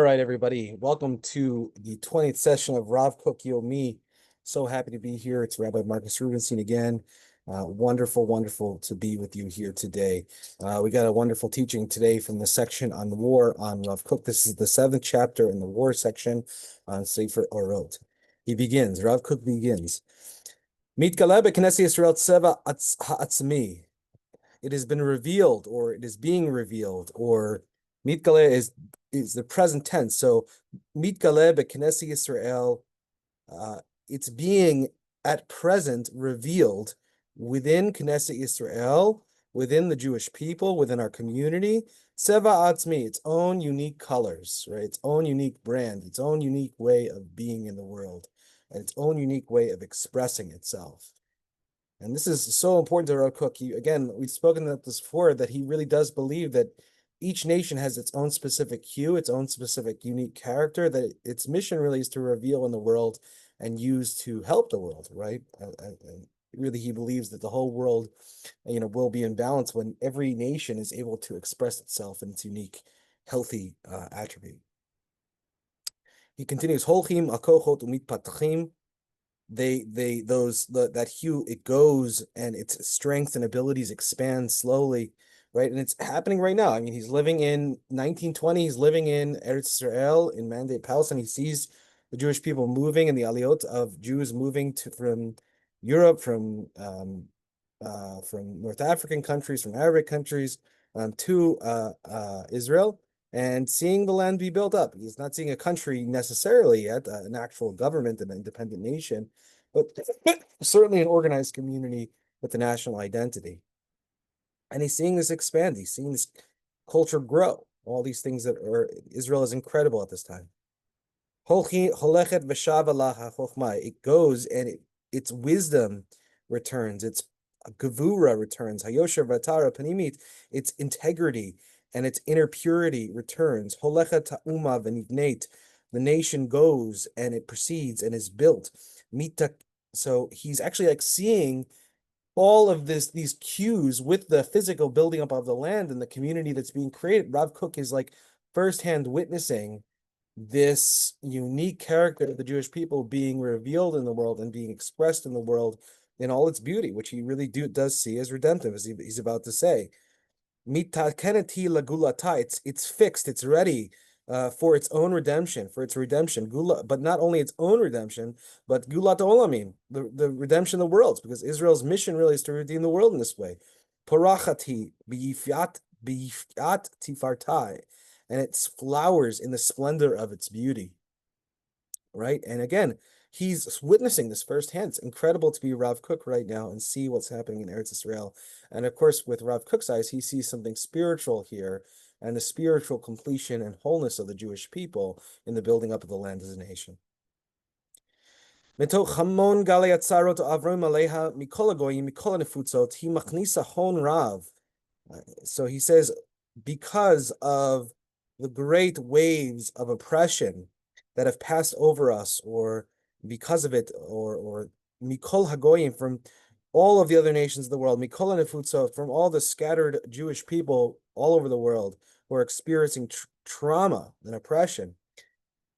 right, everybody. Welcome to the 20th session of Rav Kook Yomi. So happy to be here. It's Rabbi Marcus Rubenstein again. Wonderful, wonderful to be with you here today. We got a wonderful teaching today from the section on the war on Rav Kook. This is the 7th chapter in the war section on Sefer Orot. Rav Kook begins. Mitgaleh b'Knesset Yisrael tzeva ha'atzmi. It has been revealed, or it is being revealed, or mitgaleh is the present tense. So mitgaleh b'Knesset Yisrael, it's being at present revealed within Knesset Yisrael, within the Jewish people, within our community. Tseva atzmi, its own unique colors, right? Its own unique brand, its own unique way of being in the world, and its own unique way of expressing itself. And this is so important to Rav Kook. Again, we've spoken about this before, that he really does believe that each nation has its own specific hue, its own specific unique character, that its mission really is to reveal in the world and use to help the world, right? And really, he believes that the whole world, will be in balance when every nation is able to express itself in its unique, healthy attribute. He continues, Holchim akochot umitpatachim. That hue, it goes and its strength and abilities expand slowly, right? And it's happening right now. I mean, he's living in 1920, he's living in Eretz Israel, in Mandate Palestine. He sees the Jewish people moving and the aliyot of Jews moving from Europe, from North African countries, from Arabic countries, to Israel, and seeing the land be built up. He's not seeing a country necessarily yet, an actual government, an independent nation, but certainly an organized community with a national identity. And he's seeing this expand. He's seeing this culture grow. All these things Israel is incredible at this time. It goes and its wisdom returns. Its gevura returns. Hayosher v'tara panimit. Its integrity and its inner purity returns. Holechet ta'uma v'nivneit. The nation goes and it proceeds and is built. So he's actually like seeing all of these cues with the physical building up of the land and the community that's being created. Rav Kook is like firsthand witnessing this unique character of the Jewish people being revealed in the world and being expressed in the world in all its beauty, which he really does see as redemptive, as he's about to say. Mitakeneti lagulata, it's fixed, it's ready for its own redemption, Gula, but not only its own redemption, but gulat olamim, the redemption of the worlds, because Israel's mission really is to redeem the world in this way. Porachati biyifat tifartai, and it flowers in the splendor of its beauty, right? And again, he's witnessing this firsthand. It's incredible to be Rav Kook right now and see what's happening in Eretz Israel. And of course, with Rav Kook's eyes, he sees something spiritual here and the spiritual completion and wholeness of the Jewish people in the building up of the land as a nation. So he says, because of the great waves of oppression that have passed over us, or because of it, or mikol hagoyim, from all of the other nations of the world, mikol nefutzo, from all the scattered Jewish people all over the world who are experiencing trauma and oppression.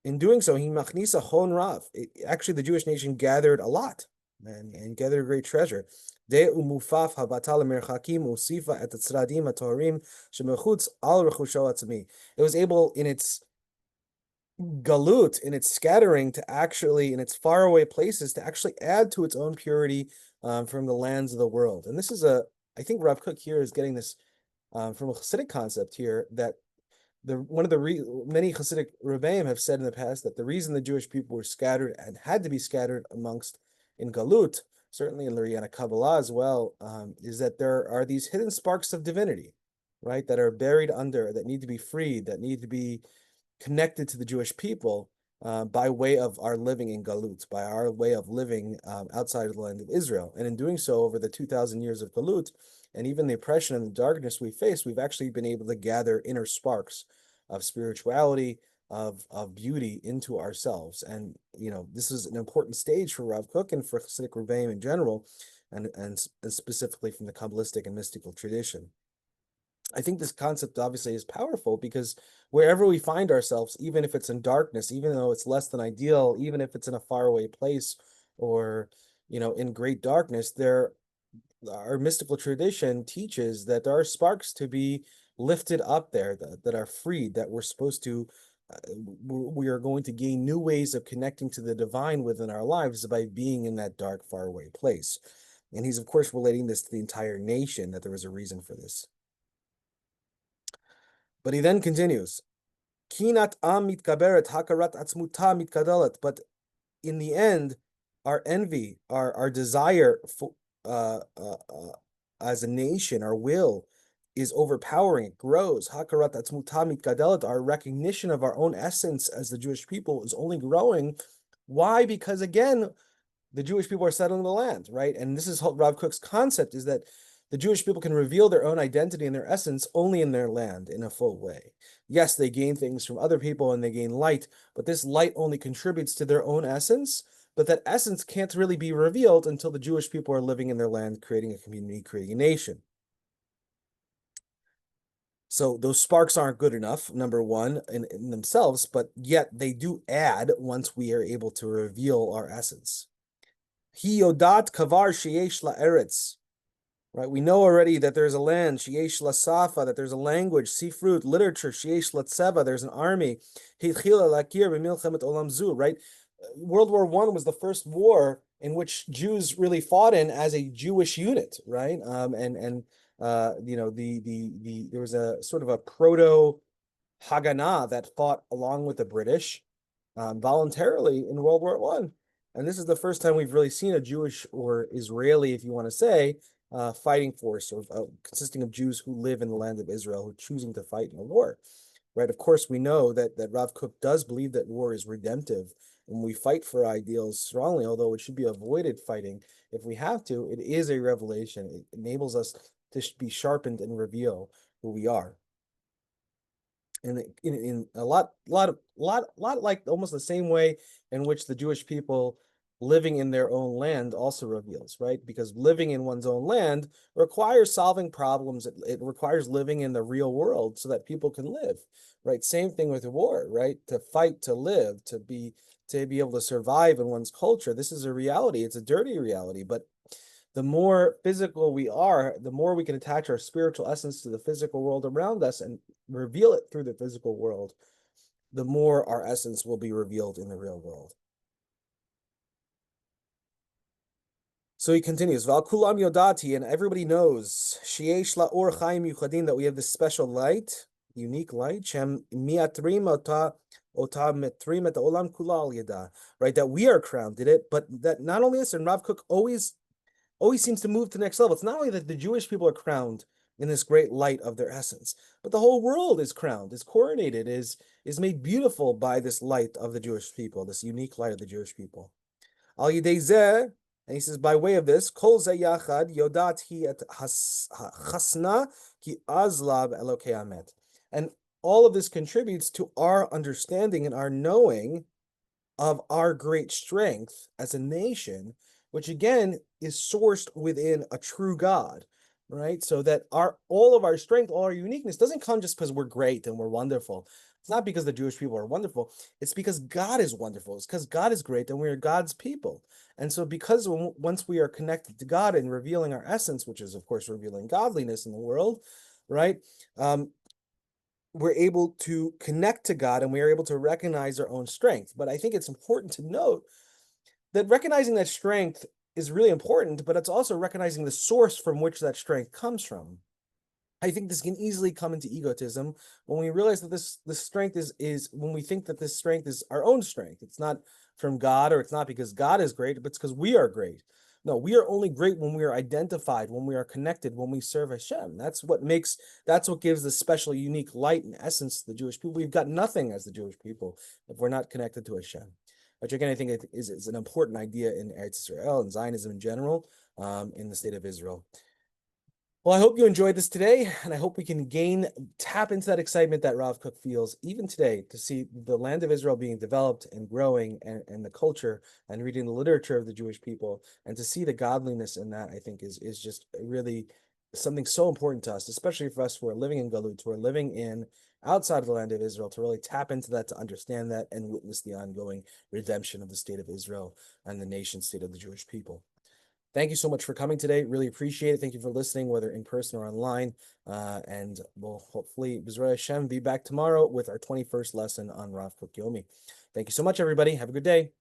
In doing so, he machnisa hon rav. Actually, the Jewish nation gathered a lot and gathered a great treasure. It was able in its galut, in its scattering, to actually, in its faraway places, to actually add to its own purity from the lands of the world. And this is I think Rav Kook here is getting this from a Hasidic concept here, that many Hasidic Rebbeim have said in the past that the reason the Jewish people were scattered and had to be scattered amongst in galut, certainly in Luriana Kabbalah as well, is that there are these hidden sparks of divinity, right, that are buried under, that need to be freed, that need to be connected to the Jewish people by way of our living in galut, by our way of living outside of the land of Israel. And in doing so, over the 2,000 years of galut, and even the oppression and the darkness we face, we've actually been able to gather inner sparks of spirituality, of beauty into ourselves. And this is an important stage for Rav Kook and for Hasidic Rebbeim in general, and specifically from the Kabbalistic and mystical tradition. I think this concept obviously is powerful because wherever we find ourselves, even if it's in darkness, even though it's less than ideal, even if it's in a faraway place or, in great darkness, our mystical tradition teaches that there are sparks to be lifted up there, that are freed, that we're supposed to, we are going to gain new ways of connecting to the divine within our lives by being in that dark, faraway place. And he's, of course, relating this to the entire nation, that there was a reason for this. But he then continues, Kinat am mitkaberet hakarat atzmuta mitkadalat. But in the end, our envy, our desire for, as a nation, our will is overpowering. It grows. Hakarat atzmuta mitkadelet. Our recognition of our own essence as the Jewish people is only growing. Why? Because again, the Jewish people are settling the land, right? And this is Rav Kook's concept, is that the Jewish people can reveal their own identity and their essence only in their land in a full way. Yes, they gain things from other people and they gain light, but this light only contributes to their own essence. But that essence can't really be revealed until the Jewish people are living in their land, creating a community, creating a nation. So those sparks aren't good enough, number one, in themselves, but yet they do add once we are able to reveal our essence. Hi yodat kavar sheyesh la'eretz. Right, we know already that there's a land, sheyesh lasafa, that there's a language, sifrut, literature, sheyesh latseva, there's an army. Hitchila lakir b'milchemet olam zu. Right, World War I was the first war in which Jews really fought in as a Jewish unit, right? There was a sort of a proto Haganah that fought along with the British voluntarily in World War I. And this is the first time we've really seen a Jewish or Israeli, if you want to say, fighting force or consisting of Jews who live in the land of Israel who are choosing to fight in a war. Right? Of course, we know that Rav Kook does believe that war is redemptive. When we fight for ideals strongly, although it should be avoided fighting, if we have to, it is a revelation. It enables us to be sharpened and reveal who we are. In a lot like almost the same way in which the Jewish people living in their own land also reveals, right? Because living in one's own land requires solving problems. It requires living in the real world so that people can live, right? Same thing with war, right? To fight, to live, to be able to survive in one's culture. This is a reality. It's a dirty reality, but the more physical we are, the more we can attach our spiritual essence to the physical world around us and reveal it through the physical world, the more our essence will be revealed in the real world. So he continues, Val kulam yodati, and everybody knows, sheyesh la'or chaim yuchadin, that we have this special light, unique light, shem miatrim ota metrim et olam kula al yada, right? That we are crowned in it, but that not only this, and Rav Kook always seems to move to the next level. It's not only that the Jewish people are crowned in this great light of their essence, but the whole world is crowned, is coronated, is made beautiful by this light of the Jewish people, this unique light of the Jewish people. Al yidei zeh, and he says, by way of this, kol zeh yachad yodat hi et chasna ki azlab elokei amet. And all of this contributes to our understanding and our knowing of our great strength as a nation, which again is sourced within a true God, right? So that all of our strength, all our uniqueness doesn't come just because we're great and we're wonderful. It's not because the Jewish people are wonderful. It's because God is wonderful. It's because God is great and we are God's people. And so because once we are connected to God and revealing our essence, which is of course revealing godliness in the world, right? We're able to connect to God and we are able to recognize our own strength. But I think it's important to note that recognizing that strength is really important, but it's also recognizing the source from which that strength comes from. I think this can easily come into egotism when we realize that this strength is when we think that this strength is our own strength. It's not from God, or it's not because God is great, but it's because we are great. No, we are only great when we are identified, when we are connected, when we serve Hashem. That's what gives the special, unique light and essence to the Jewish people. We've got nothing as the Jewish people if we're not connected to Hashem, which again, I think is an important idea in Eretz Israel and Zionism in general, in the state of Israel. Well, I hope you enjoyed this today, and I hope we can tap into that excitement that Rav Kook feels even today to see the land of Israel being developed and growing, and the culture and reading the literature of the Jewish people, and to see the godliness in that, I think is just really something so important to us, especially for us who are living in Galut, who are living in outside of the land of Israel, to really tap into that, to understand that, and witness the ongoing redemption of the state of Israel and the nation state of the Jewish people. Thank you so much for coming today. Really appreciate it. Thank you for listening, whether in person or online. And we'll hopefully, B'ezras Hashem, be back tomorrow with our 21st lesson on Rav Kook Yomi. Thank you so much, everybody. Have a good day.